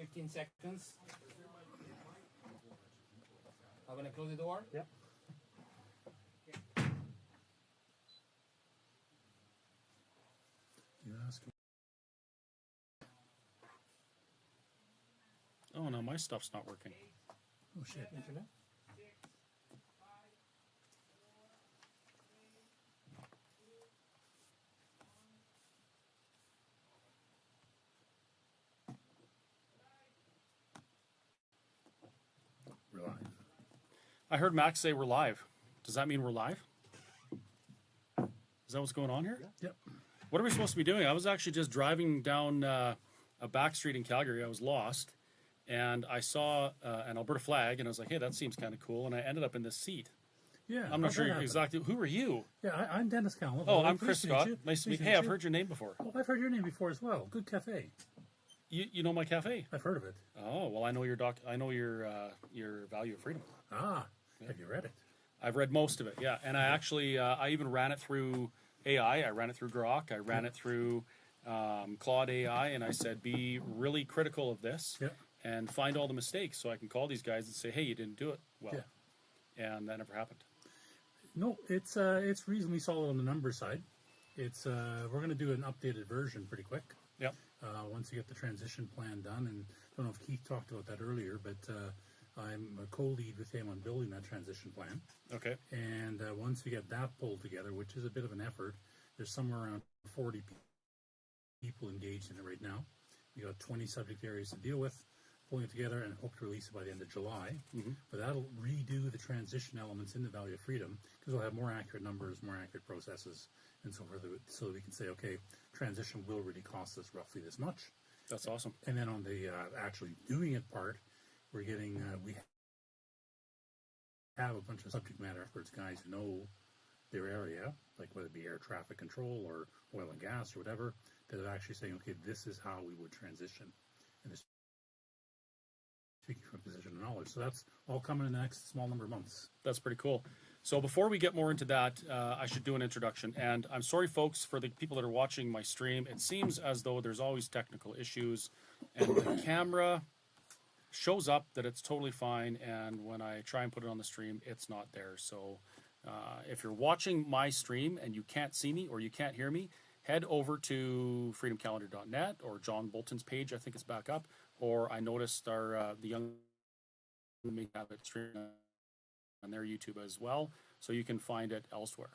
15 seconds. I'm going to close the door. Yep. You ask. Oh no, my stuff's not working. Oh shit, internet? We're live. I heard Max say we're live. Does that mean we're live? Is that what's going on here? Yep. What are we supposed to be doing? I was actually just driving down a back street in Calgary. I was lost, and I saw an Alberta flag, and I was like, hey, that seems kind of cool, and I ended up in this seat. Yeah. I'm not sure exactly. Who are you? Yeah, I'm Dennis Kalma. Oh, I'm Chris Scott. Nice to meet you. Hey, I've heard your name before. Oh, I've heard your name before as well. Good cafe. You know my cafe? I've heard of it. Oh, well, I know your I know your Value of Freedom. Ah, have you read it? I've read most of it, yeah. And I actually, I even ran it through AI. I ran it through Grok. I ran it through Claude AI, and I said, be really critical of this and find all the mistakes so I can call these guys and say, hey, you didn't do it well. Yeah. And that never happened. No, it's reasonably solid on the number side. It's we're going to do an updated version pretty quick. Yep. Once you get the transition plan done, and I don't know if Keith talked about that earlier, but I'm a co-lead with him on building that transition plan. Okay. And once we get that pulled together, which is a bit of an effort, there's somewhere around 40 people engaged in it right now. We got 20 subject areas to deal with, pulling it together, and hope to release it by the end of July. Mm-hmm. But that'll redo the transition elements in the Value of Freedom, because we'll have more accurate numbers, more accurate processes, and so forth, so that we can say, okay, transition will really cost us roughly this much. That's awesome. And then on the actually doing it part, we're getting, we have a bunch of subject matter experts, guys who know their area, like whether it be air traffic control or oil and gas or whatever, that are actually saying, okay, this is how we would transition. And this speaking from a position of knowledge. So that's all coming in the next small number of months. That's pretty cool. So before we get more into that, I should do an introduction. And I'm sorry, folks, for the people that are watching my stream. It seems as though there's always technical issues, and the camera shows up that it's totally fine, and when I try and put it on the stream, it's not there. So if you're watching my stream and you can't see me or you can't hear me, head over to freedomcalendar.net or John Bolton's page. I think it's back up. Or I noticed the young may have it streamed on their YouTube as well, so you can find it elsewhere.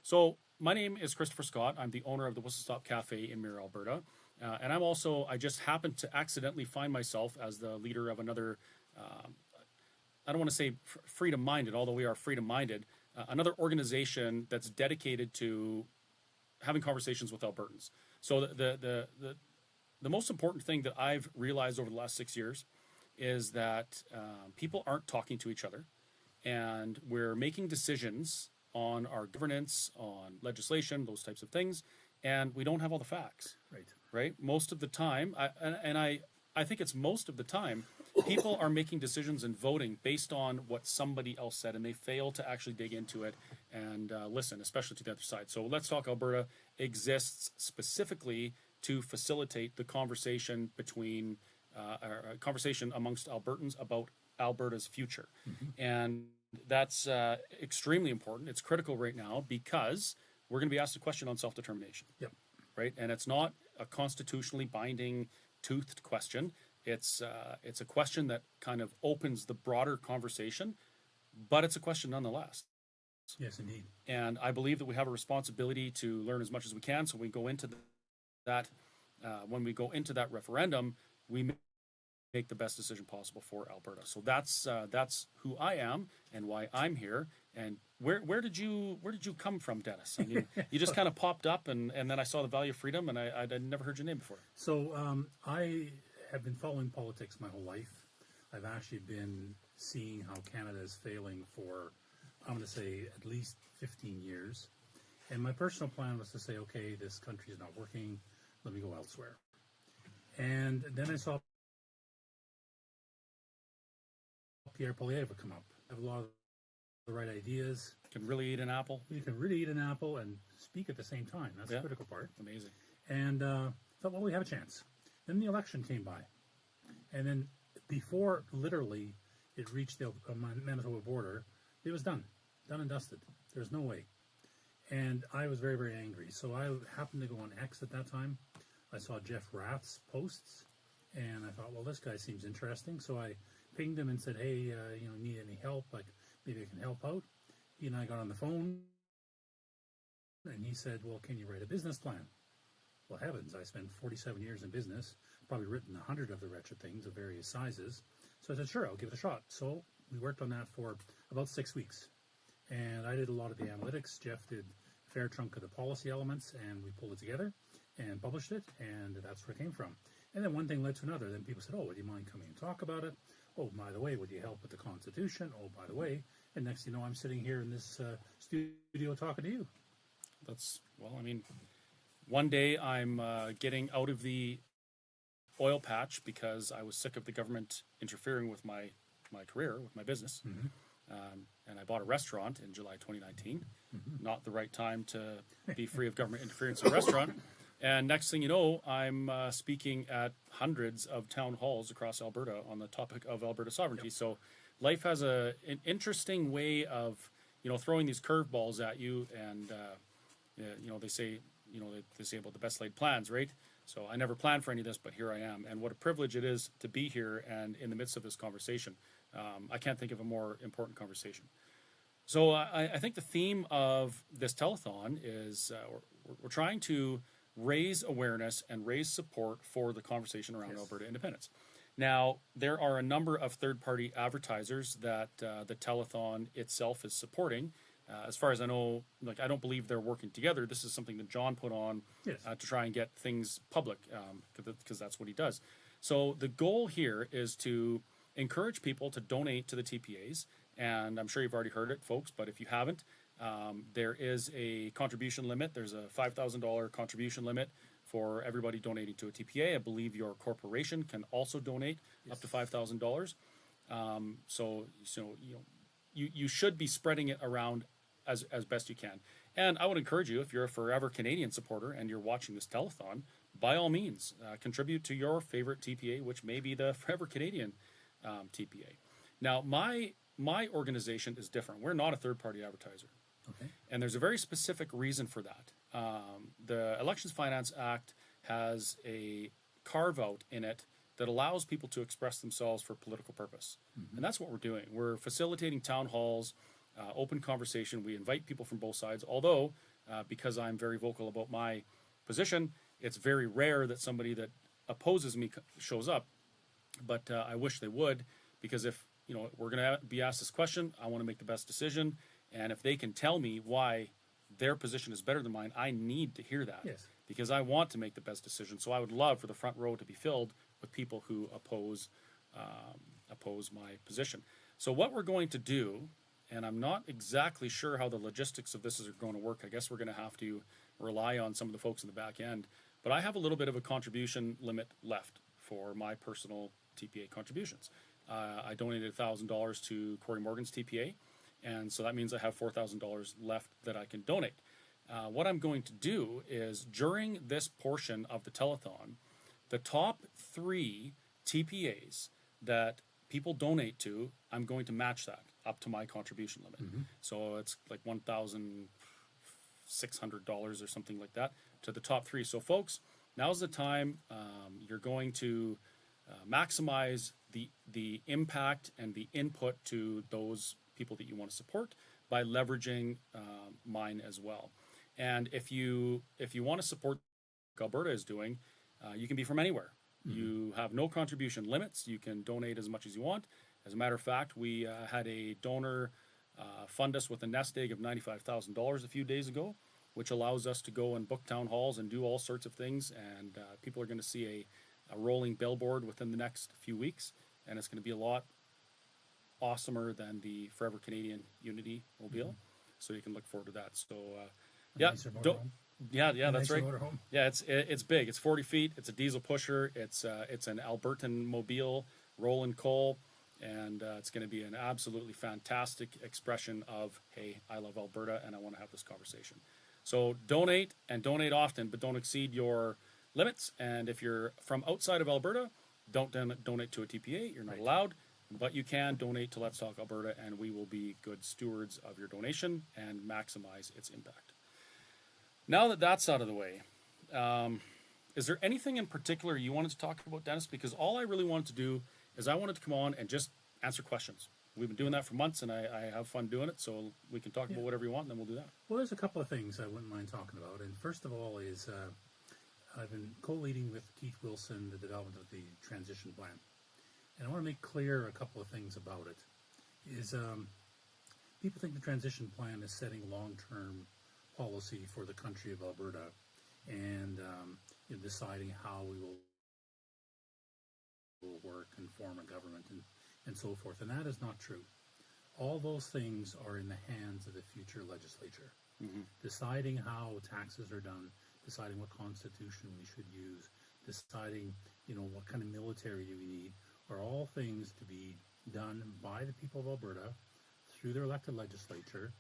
So my name is Christopher Scott. I'm the owner of the Whistle Stop Cafe in Mirror, Alberta. And I just happened to accidentally find myself as the leader of another, I don't want to say freedom-minded, although we are freedom-minded, another organization that's dedicated to having conversations with Albertans. So the most important thing that I've realized over the last 6 years is that people aren't talking to each other, and we're making decisions on our governance, on legislation, those types of things, and we don't have all the facts. Right? Most of the time, I think it's most of the time, people are making decisions and voting based on what somebody else said, and they fail to actually dig into it and listen, especially to the other side. So Let's Talk Alberta exists specifically to facilitate the conversation between conversation amongst Albertans about Alberta's future. Mm-hmm. And that's extremely important. It's critical right now because we're going to be asked a question on self-determination. Yep. Right? And it's not a constitutionally binding toothed question. It's a question that kind of opens the broader conversation, but it's a question nonetheless. Yes, indeed. And I believe that we have a responsibility to learn as much as we can. So we go into that when we go into that referendum, we make the best decision possible for Alberta. So that's who I am and why I'm here. And where did you come from, Dennis? I mean, you just kind of popped up, and then I saw the Value of Freedom, and I'd never heard your name before. So I have been following politics my whole life. I've actually been seeing how Canada is failing for, I'm going to say, at least 15 years. And my personal plan was to say, okay, this country is not working. Let me go elsewhere. And then I saw Pierre Poilievre come up. I have a lot of the right ideas. Can really eat an apple. You can really eat an apple and speak at the same time. That's the critical part. Amazing. And thought, well, we have a chance. Then the election came by. And then before literally it reached the Manitoba border, it was done and dusted. There's no way. And I was very, very angry. So I happened to go on X at that time. I saw Jeff Rath's posts, and I thought, well, this guy seems interesting. So I pinged him and said, hey, need any help? Like, maybe I can help out. He and I got on the phone, and he said, well, can you write a business plan? Well, heavens, I spent 47 years in business, probably written 100 of the wretched things of various sizes. So I said, sure, I'll give it a shot. So we worked on that for about 6 weeks. And I did a lot of the analytics. Jeff did a fair chunk of the policy elements, and we pulled it together and published it, and that's where it came from. And then one thing led to another. Then people said, oh, would you mind coming and talk about it? Oh, by the way, would you help with the Constitution? Oh, by the way. And next thing you know, I'm sitting here in this studio talking to you. That's, well, I mean, one day I'm getting out of the oil patch because I was sick of the government interfering with my career, with my business. Mm-hmm. And I bought a restaurant in July 2019. Mm-hmm. Not the right time to be free of government interference in a restaurant. And next thing you know, I'm speaking at hundreds of town halls across Alberta on the topic of Alberta sovereignty. Yep. So life has an interesting way of, throwing these curveballs at you. And, they say, they say about the best laid plans, right? So I never planned for any of this, but here I am. And what a privilege it is to be here and in the midst of this conversation. I can't think of a more important conversation. So I think the theme of this telethon is we're trying to raise awareness and raise support for the conversation around Alberta independence. Now, there are a number of third-party advertisers that the telethon itself is supporting. As far as I know, I don't believe they're working together. This is something that John put on to try and get things public, because that's what he does. So the goal here is to encourage people to donate to the TPAs, and I'm sure you've already heard it, folks, but if you haven't, there is a contribution limit. There's a $5,000 contribution limit for everybody donating to a TPA. I believe your corporation can also donate up to $5,000. So you should be spreading it around as best you can. And I would encourage you, if you're a Forever Canadian supporter and you're watching this telethon, by all means, contribute to your favorite TPA, which may be the Forever Canadian TPA. Now, my organization is different. We're not a third-party advertiser. Okay. And there's a very specific reason for that. The Elections Finance Act has a carve-out in it that allows people to express themselves for political purpose. Mm-hmm. And that's what we're doing. We're facilitating town halls, open conversation. We invite people from both sides, although because I'm very vocal about my position, it's very rare that somebody that opposes me shows up. But I wish they would, because if we're going to be asked this question, I want to make the best decision. And if they can tell me why their position is better than mine, I need to hear that. Yes. Because I want to make the best decision. So I would love for the front row to be filled with people who oppose my position. So what we're going to do, and I'm not exactly sure how the logistics of this is going to work. I guess we're going to have to rely on some of the folks in the back end. But I have a little bit of a contribution limit left for my personal TPA contributions. I donated $1,000 to Corey Morgan's TPA, and so that means I have $4,000 left that I can donate. What I'm going to do is, during this portion of the telethon, the top 3 TPAs that people donate to, I'm going to match that up to my contribution limit. Mm-hmm. So it's like $1,600 or something like that to the top 3. So folks, now's the time. You're going to maximize the impact and the input to those people that you want to support by leveraging mine as well. And if you want to support what Alberta is doing, you can be from anywhere. Mm-hmm. You have no contribution limits. You can donate as much as you want. As a matter of fact, we had a donor fund us with a nest egg of $95,000 a few days ago, which allows us to go and book town halls and do all sorts of things. And people are going to see a rolling billboard within the next few weeks, and it's going to be a lot awesomer than the Forever Canadian Unity Mobile. Mm-hmm. So you can look forward to that. So that's right. Motorhome. Yeah, it's big. It's 40 feet. It's a diesel pusher. It's an Albertan mobile, rolling coal, and it's going to be an absolutely fantastic expression of, hey, I love Alberta and I want to have this conversation. So donate, and donate often, but don't exceed your limits. And if you're from outside of Alberta, don't donate to a TPA. You're not allowed. But you can donate to Let's Talk Alberta, and we will be good stewards of your donation and maximize its impact. Now that that's out of the way, is there anything in particular you wanted to talk about, Dennis? Because all I really wanted to do is I wanted to come on and just answer questions. We've been doing that for months, and I have fun doing it, so we can talk about whatever you want, and then we'll do that. Well, there's a couple of things I wouldn't mind talking about. And first of all is I've been co-leading with Keith Wilson the development of the transition plan. And I want to make clear a couple of things about it. People think the transition plan is setting long-term policy for the country of Alberta and deciding how we will work and form a government and so forth. And that is not true. All those things are in the hands of the future legislature. Deciding how taxes are done, deciding what constitution we should use, deciding what kind of military do we need, are all things to be done by the people of Alberta through their elected legislature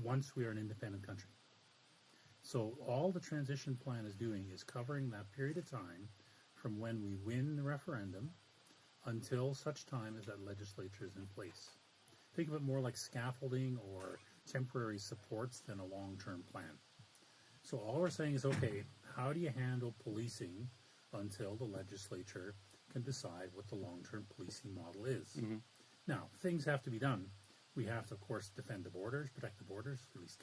once we are an independent country. So all the transition plan is doing is covering that period of time from when we win the referendum until such time as that legislature is in place. Think of it more like scaffolding or temporary supports than a long-term plan. So all we're saying is, okay, how do you handle policing until the legislature can decide what the long-term policing model is? Now, things have to be done. We have to, of course, defend the borders, protect the borders, release